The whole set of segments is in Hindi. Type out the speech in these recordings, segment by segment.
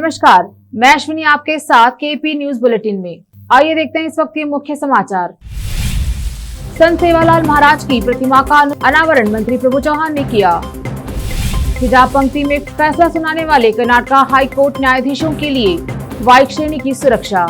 नमस्कार, मैं अश्विनी आपके साथ केपी न्यूज बुलेटिन में। आइए देखते हैं इस वक्त के मुख्य समाचार। संत सेवालाल महाराज की प्रतिमा का अनावरण मंत्री प्रभु चौहान ने किया। हिजाब पंक्ति में फैसला सुनाने वाले कर्नाटक हाई कोर्ट न्यायाधीशों के लिए वाइक श्रेणी की सुरक्षा।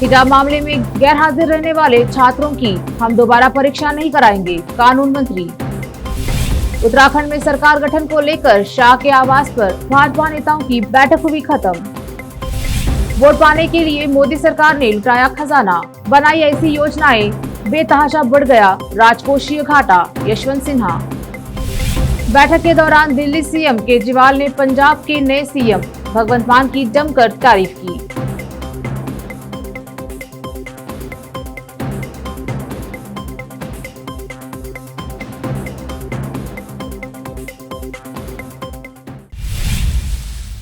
हिजाब मामले में गैर हाजिर रहने वाले छात्रों की हम दोबारा परीक्षा नहीं कराएंगे, कानून मंत्री। उत्तराखंड में सरकार गठन को लेकर शाह के आवास पर भाजपा नेताओं की बैठक हुई खत्म। वोट पाने के लिए मोदी सरकार ने लुटाया खजाना, बनाई ऐसी योजनाएं, बेतहाशा बढ़ गया राजकोषीय घाटा, यशवंत सिन्हा। बैठक के दौरान दिल्ली सीएम केजरीवाल ने पंजाब के नए सीएम भगवंत मान की जमकर तारीफ की।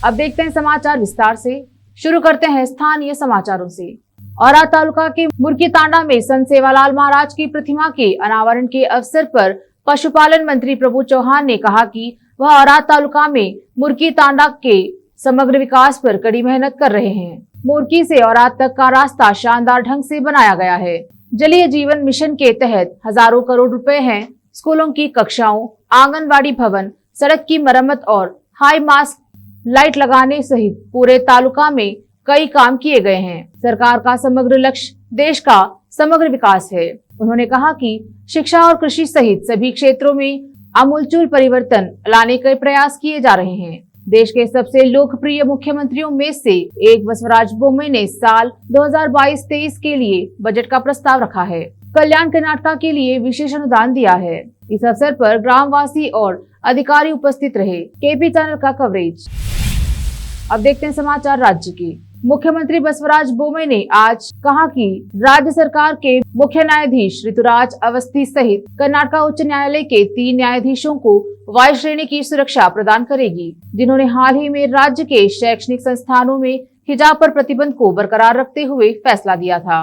अब देखते हैं समाचार विस्तार से। शुरू करते हैं स्थानीय समाचारों से। औरा तालुका के मुर्की तांडा में संत सेवालाल महाराज की प्रतिमा के अनावरण के अवसर पर पशुपालन मंत्री प्रभु चौहान ने कहा कि वह औरा तालुका में मुर्की तांडा के समग्र विकास पर कड़ी मेहनत कर रहे हैं। मुर्की से औरात तक का रास्ता शानदार ढंग से बनाया गया है। जलीय जीवन मिशन के तहत हजारों करोड़ रुपए हैं। स्कूलों की कक्षाओं, आंगनबाड़ी भवन, सड़क की मरम्मत और हाई मास्क लाइट लगाने सहित पूरे तालुका में कई काम किए गए हैं। सरकार का समग्र लक्ष्य देश का समग्र विकास है। उन्होंने कहा कि शिक्षा और कृषि सहित सभी क्षेत्रों में आमूलचूल परिवर्तन लाने के प्रयास किए जा रहे हैं। देश के सबसे लोकप्रिय मुख्यमंत्रियों में से एक बसवराज बोम्मई ने साल 2022-23 के लिए बजट का प्रस्ताव रखा है। कल्याण कर्नाटक के लिए विशेष अनुदान दिया है। इस अवसर पर ग्रामवासी और अधिकारी उपस्थित रहे। केपी चैनल का कवरेज। अब देखते हैं समाचार राज्य के। मुख्यमंत्री बसवराज बोम्मई ने आज कहा कि राज्य सरकार के मुख्य न्यायाधीश ऋतुराज अवस्थी सहित कर्नाटक उच्च न्यायालय के 3 न्यायाधीशों को वाई श्रेणी की सुरक्षा प्रदान करेगी, जिन्होंने हाल ही में राज्य के शैक्षणिक संस्थानों में हिजाब पर प्रतिबंध को बरकरार रखते हुए फैसला दिया था।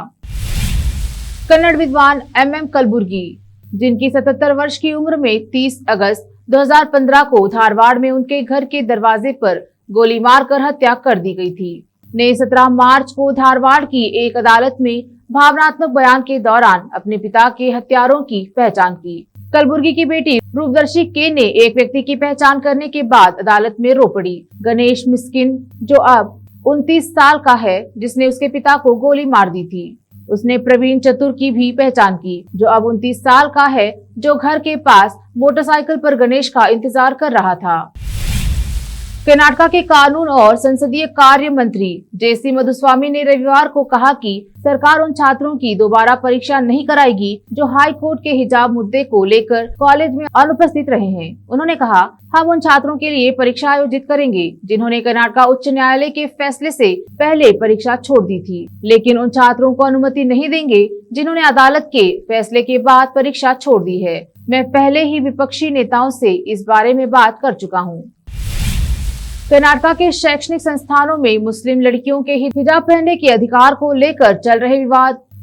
कन्नड़ विद्वान MM कलबुर्गी, जिनकी 77 वर्ष की उम्र में 30 अगस्त 2015 को धारवाड़ में उनके घर के दरवाजे पर गोली मारकर हत्या कर दी गई थी, ने 17 मार्च को धारवाड़ की एक अदालत में भावनात्मक बयान के दौरान अपने पिता के हत्यारों की पहचान की। कलबुर्गी की बेटी रूपदर्शी के ने एक व्यक्ति की पहचान करने के बाद अदालत में रो पड़ी। गणेश मिस्किन, जो अब 29 साल का है, जिसने उसके पिता को गोली मार दी थी। उसने प्रवीण चतुर की भी पहचान की, जो अब 29 साल का है, जो घर के पास मोटरसाइकिल पर गणेश का इंतजार कर रहा था। कर्नाटक के कानून और संसदीय कार्य मंत्री JC मधुस्वामी ने रविवार को कहा कि सरकार उन छात्रों की दोबारा परीक्षा नहीं कराएगी जो हाई कोर्ट के हिजाब मुद्दे को लेकर कॉलेज में अनुपस्थित रहे हैं। उन्होंने कहा, हम उन छात्रों के लिए परीक्षा आयोजित करेंगे जिन्होंने कर्नाटक उच्च न्यायालय के फैसले से पहले परीक्षा छोड़ दी थी, लेकिन उन छात्रों को अनुमति नहीं देंगे जिन्होंने अदालत के फैसले के बाद परीक्षा छोड़ दी है। मैं पहले ही विपक्षी नेताओं से इस बारे में बात कर चुका हूँ। कर्नाटक के शैक्षणिक संस्थानों में मुस्लिम लड़कियों के हिजाब पहनने के अधिकार को लेकर चल रहे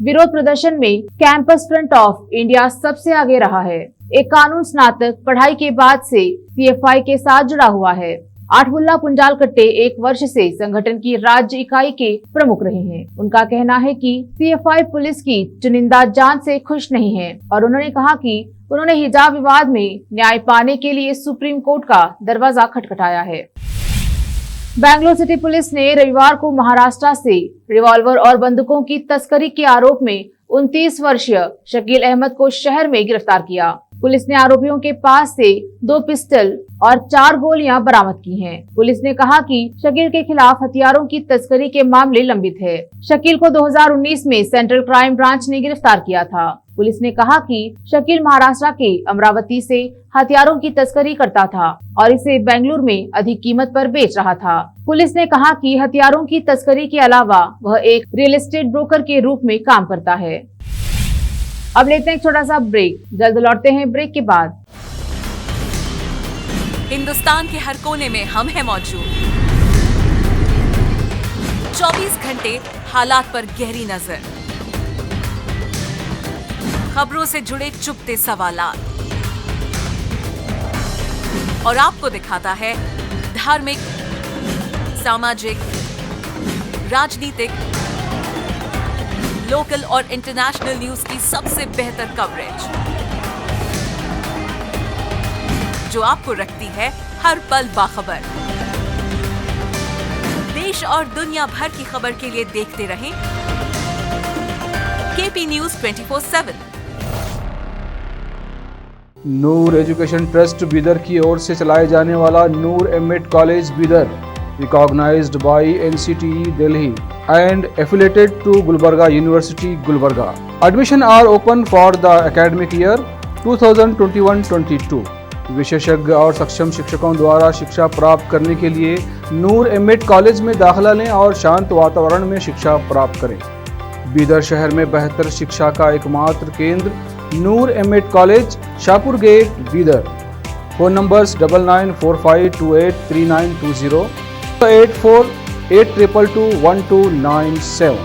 विरोध प्रदर्शन में कैंपस फ्रंट ऑफ इंडिया सबसे आगे रहा है। एक कानून स्नातक पढ़ाई के बाद से CFI के साथ जुड़ा हुआ है। आठमुल्ला पुंजालकट्टे 1 वर्ष से संगठन की राज्य इकाई के प्रमुख रहे हैं। उनका कहना है कि CFI पुलिस की चुनिंदा जांच से खुश नहीं है और उन्होंने कहा कि उन्होंने हिजाब विवाद में न्याय पाने के लिए सुप्रीम कोर्ट का दरवाजा खटखटाया है। बेंगलुरु सिटी पुलिस ने रविवार को महाराष्ट्र से रिवॉल्वर और बंदूकों की तस्करी के आरोप में 29 वर्षीय शकील अहमद को शहर में गिरफ्तार किया। पुलिस ने आरोपियों के पास से 2 पिस्टल और 4 गोलियां बरामद की हैं। पुलिस ने कहा कि शकील के खिलाफ हथियारों की तस्करी के मामले लंबित है। शकील को 2019 में सेंट्रल क्राइम ब्रांच ने गिरफ्तार किया था। पुलिस ने कहा कि शकील महाराष्ट्र के अमरावती से हथियारों की तस्करी करता था और इसे बेंगलुरु में अधिक कीमत पर बेच रहा था। पुलिस ने कहा कि हथियारों की तस्करी के अलावा वह एक रियल एस्टेट ब्रोकर के रूप में काम करता है। अब लेते हैं एक छोटा सा ब्रेक, जल्द लौटते हैं ब्रेक के बाद। हिंदुस्तान के हर कोने में हम हैं मौजूद। 24 घंटे हालात पर गहरी नजर, खबरों से जुड़े चुपते सवालात और आपको दिखाता है धार्मिक, सामाजिक, राजनीतिक, लोकल और इंटरनेशनल न्यूज की सबसे बेहतर कवरेज, जो आपको रखती है हर पल बाखबर। देश और दुनिया भर की खबर के लिए देखते रहें KP news 24/7। Noor education trust Bidar की ओर से चलाए जाने वाला Noor MEd college Bidar, recognized by NCTE Delhi and affiliated to Gulbarga University, Gulbarga. Admission are open for the academic year 2021-22. विशेषज्ञ और सक्षम शिक्षकों द्वारा शिक्षा प्राप्त करने के लिए नूर एमएड कॉलेज में दाखिला लें और शांत वातावरण में शिक्षा प्राप्त करें। बीदर शहर में बेहतर शिक्षा का एकमात्र केंद्र Noor MEd college, Shahpur gate, Bidar. Phone numbers 9945283920, 8482221297।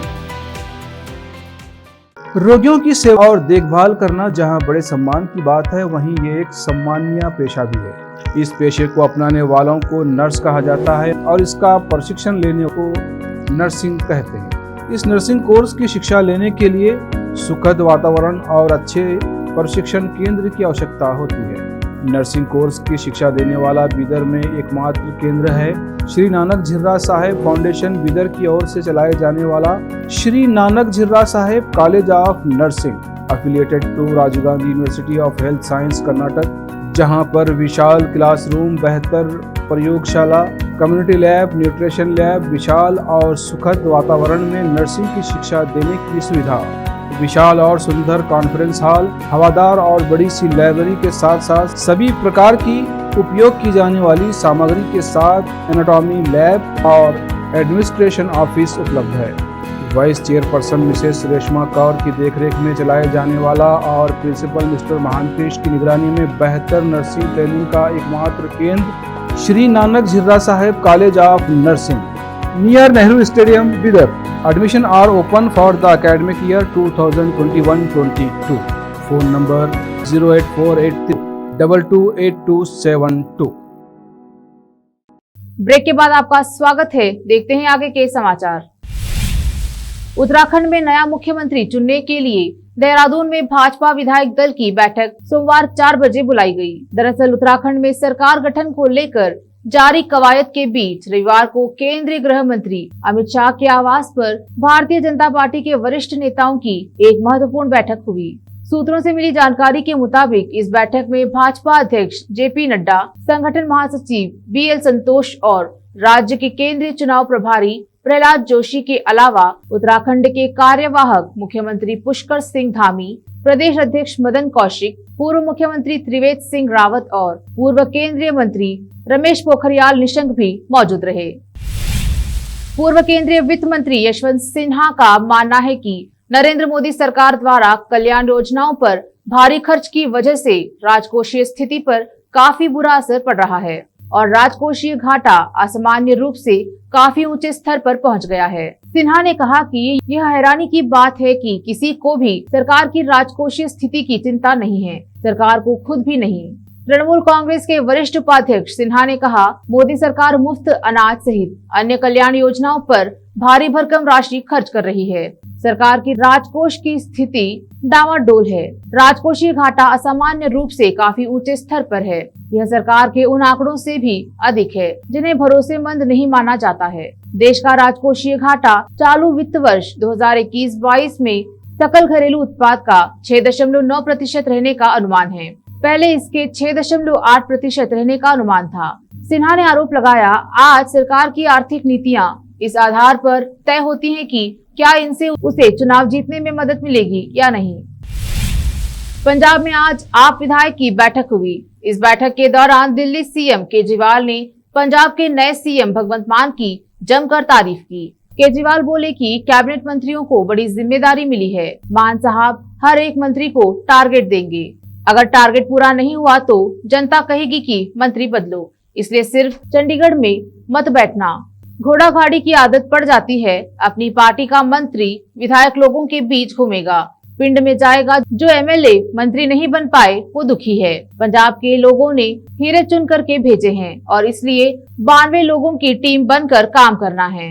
रोगियों की सेवा और देखभाल करना जहां बड़े सम्मान की बात है, वहीं ये एक सम्मानीय पेशा भी है। इस पेशे को अपनाने वालों को नर्स कहा जाता है और इसका प्रशिक्षण लेने को नर्सिंग कहते हैं। इस नर्सिंग कोर्स की शिक्षा लेने के लिए सुखद वातावरण और अच्छे प्रशिक्षण केंद्र की आवश्यकता होती है। नर्सिंग कोर्स की शिक्षा देने वाला बीदर में एकमात्र केंद्र है श्री नानक झिर्रा साहेब फाउंडेशन बीदर की ओर से चलाए जाने वाला Shri Nanak Jhirra Saheb college of nursing, affiliated to Rajiv Gandhi university of health science Karnataka, जहां पर विशाल क्लासरूम, बेहतर प्रयोगशाला, कम्युनिटी लैब, न्यूट्रिशन लैब, विशाल और सुखद वातावरण में नर्सिंग की शिक्षा देने की सुविधा, विशाल और सुंदर कॉन्फ्रेंस हॉल, हवादार और बड़ी सी लाइब्रेरी के साथ साथ सभी प्रकार की उपयोग की जाने वाली सामग्री के साथ एनाटॉमी लैब और एडमिनिस्ट्रेशन ऑफिस उपलब्ध है। Vice chairperson Mrs Reshma Kaur की देखरेख में चलाए जाने वाला और प्रिंसिपल मिस्टर महांतेश की निगरानी में बेहतर नर्सिंग ट्रेनिंग का एकमात्र केंद्र Shri Nanak Jhirra Saheb college of nursing, near Nehru stadium, Bidar. Admission are open for the academic year 2021-22. Phone number 08483228272। Break के बाद आपका स्वागत है। देखते हैं आगे के समाचार। उत्तराखंड में नया मुख्यमंत्री चुनने के लिए देहरादून में भाजपा विधायक दल की बैठक सोमवार 4 बजे बुलाई गई। दरअसल उत्तराखंड में सरकार गठन को लेकर जारी कवायद के बीच रविवार को केंद्रीय गृह मंत्री अमित शाह के आवास पर भारतीय जनता पार्टी के वरिष्ठ नेताओं की एक महत्वपूर्ण बैठक हुई। सूत्रों से मिली जानकारी के मुताबिक इस बैठक में भाजपा अध्यक्ष जेपी नड्डा, संगठन महासचिव बीएल संतोष और राज्य के केंद्रीय चुनाव प्रभारी प्रहलाद जोशी के अलावा उत्तराखंड के कार्यवाहक मुख्यमंत्री पुष्कर सिंह धामी, प्रदेश अध्यक्ष मदन कौशिक, पूर्व मुख्यमंत्री त्रिवेंद्र सिंह रावत और पूर्व केंद्रीय मंत्री रमेश पोखरियाल निशंक भी मौजूद रहे। पूर्व केंद्रीय वित्त मंत्री यशवंत सिन्हा का मानना है कि नरेंद्र मोदी सरकार द्वारा कल्याण योजनाओं पर भारी खर्च की वजह से राजकोषीय स्थिति पर काफी बुरा असर पड़ रहा है और राजकोषीय घाटा असामान्य रूप से काफी ऊंचे स्तर पर पहुंच गया है। सिन्हा ने कहा कि यह हैरानी की बात है कि किसी को भी सरकार की राजकोषीय स्थिति की चिंता नहीं है, सरकार को खुद भी नहीं। तृणमूल कांग्रेस के वरिष्ठ उपाध्यक्ष सिन्हा ने कहा, मोदी सरकार मुफ्त अनाज सहित अन्य कल्याण योजनाओं पर भारी भरकम राशि खर्च कर रही है। सरकार की राजकोष की स्थिति डामाडोल है। राजकोषीय घाटा असामान्य रूप से काफी ऊंचे स्तर पर है। यह सरकार के उन आंकड़ों से भी अधिक है जिन्हें भरोसेमंद नहीं माना जाता है। देश का राजकोषीय घाटा चालू वित्त वर्ष 2021-22 में सकल घरेलू उत्पाद का 6.9% रहने का अनुमान है। पहले इसके 6.8% रहने का अनुमान था। सिन्हा ने आरोप लगाया, आज सरकार की आर्थिक नीतियां इस आधार पर तय होती हैं कि क्या इनसे उसे चुनाव जीतने में मदद मिलेगी या नहीं। पंजाब में आज आप विधायक की बैठक हुई। इस बैठक के दौरान दिल्ली सीएम केजरीवाल ने पंजाब के नए सीएम भगवंत मान की जमकर तारीफ की। केजरीवाल बोले कि कैबिनेट मंत्रियों को बड़ी जिम्मेदारी मिली है। मान साहब हर एक मंत्री को टारगेट देंगे। अगर टारगेट पूरा नहीं हुआ तो जनता कहेगी कि मंत्री बदलो, इसलिए सिर्फ चंडीगढ़ में मत बैठना। घोड़ा गाड़ी की आदत पड़ जाती है। अपनी पार्टी का मंत्री विधायक लोगों के बीच घूमेगा, पिंड में जाएगा। जो एमएलए मंत्री नहीं बन पाए वो दुखी है। पंजाब के लोगों ने हीरे चुन करके भेजे हैं और इसलिए 92 लोगों की टीम बनकर काम करना है।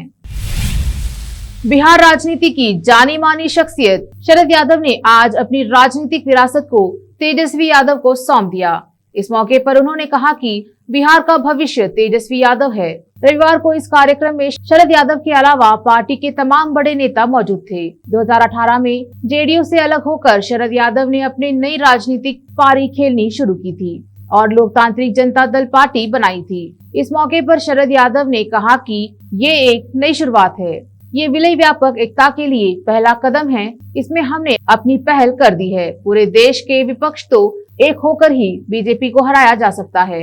बिहार राजनीति की जानी मानी शख्सियत शरद यादव ने आज अपनी राजनीतिक विरासत को तेजस्वी यादव को सौंप दिया। इस मौके पर उन्होंने कहा कि बिहार का भविष्य तेजस्वी यादव है। रविवार को इस कार्यक्रम में शरद यादव के अलावा पार्टी के तमाम बड़े नेता मौजूद थे। 2018 में जेडीयू से अलग होकर शरद यादव ने अपनी नई राजनीतिक पारी खेलनी शुरू की थी और लोकतांत्रिक जनता दल पार्टी बनाई थी। इस मौके पर शरद यादव ने कहा कि ये एक नई शुरुआत है। ये विलय व्यापक एकता के लिए पहला कदम है। इसमें हमने अपनी पहल कर दी है। पूरे देश के विपक्ष तो एक होकर ही बीजेपी को हराया जा सकता है।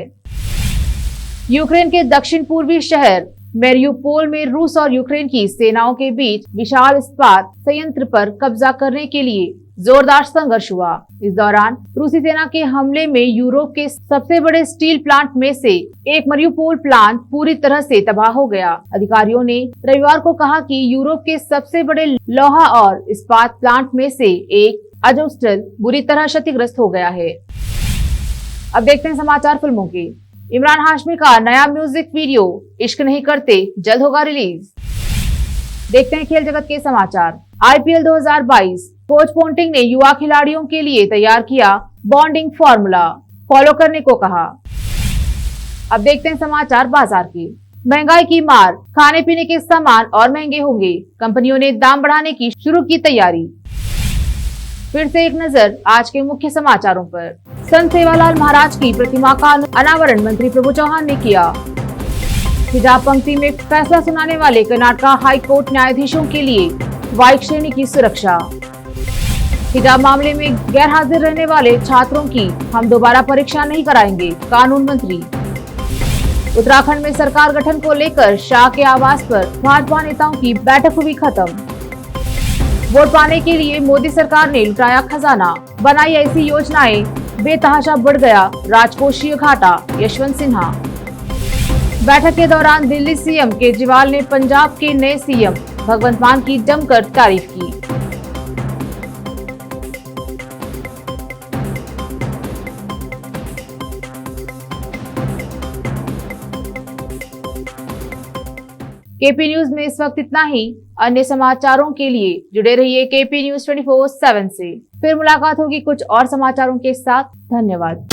यूक्रेन के दक्षिण पूर्वी शहर मैरियुपोल में रूस और यूक्रेन की सेनाओं के बीच विशाल इस्पात संयंत्र पर कब्जा करने के लिए जोरदार संघर्ष हुआ। इस दौरान रूसी सेना के हमले में यूरोप के सबसे बड़े स्टील प्लांट में से एक मैरियुपोल प्लांट पूरी तरह से तबाह हो गया। अधिकारियों ने रविवार को कहा कि यूरोप के सबसे बड़े लोहा और इस्पात प्लांट में से एक अजोस्टल बुरी तरह क्षतिग्रस्त हो गया है। अब देखते हैं समाचार फिल्मों के। इमरान हाशमी का नया म्यूजिक वीडियो इश्क नहीं करते जल्द होगा रिलीज। देखते हैं खेल जगत के समाचार। आईपीएल 2022 कोच पोंटिंग ने युवा खिलाड़ियों के लिए तैयार किया बॉन्डिंग फॉर्मूला, फॉलो करने को कहा। अब देखते हैं समाचार बाजार के। महंगाई की मार, खाने पीने के सामान और महंगे होंगे। कंपनियों ने दाम बढ़ाने की शुरू की तैयारी। फिर से एक नजर आज के मुख्य समाचारों पर। संत सेवालाल महाराज की प्रतिमा का अनावरण मंत्री प्रभु चौहान ने किया। हिजाब पंक्ति में फैसला सुनाने वाले कर्नाटक हाई कोर्ट न्यायाधीशों के लिए वाइक श्रेणी की सुरक्षा। हिजाब मामले में गैर हाजिर रहने वाले छात्रों की हम दोबारा परीक्षा नहीं कराएंगे, कानून मंत्री। उत्तराखंड में सरकार गठन को लेकर शाह के आवास पर भाजपा नेताओं की बैठक हुई खत्म। वोट पाने के लिए मोदी सरकार ने लुटाया खजाना, बनाई ऐसी योजनाएं, बेतहाशा बढ़ गया राजकोषीय घाटा, यशवंत सिन्हा। बैठक के दौरान दिल्ली सीएम केजरीवाल ने पंजाब के नए सीएम भगवंत मान की जमकर तारीफ की। केपी न्यूज में इस वक्त इतना ही। अन्य समाचारों के लिए जुड़े रहिए केपी न्यूज 24/7 से। फिर मुलाकात होगी कुछ और समाचारों के साथ। धन्यवाद।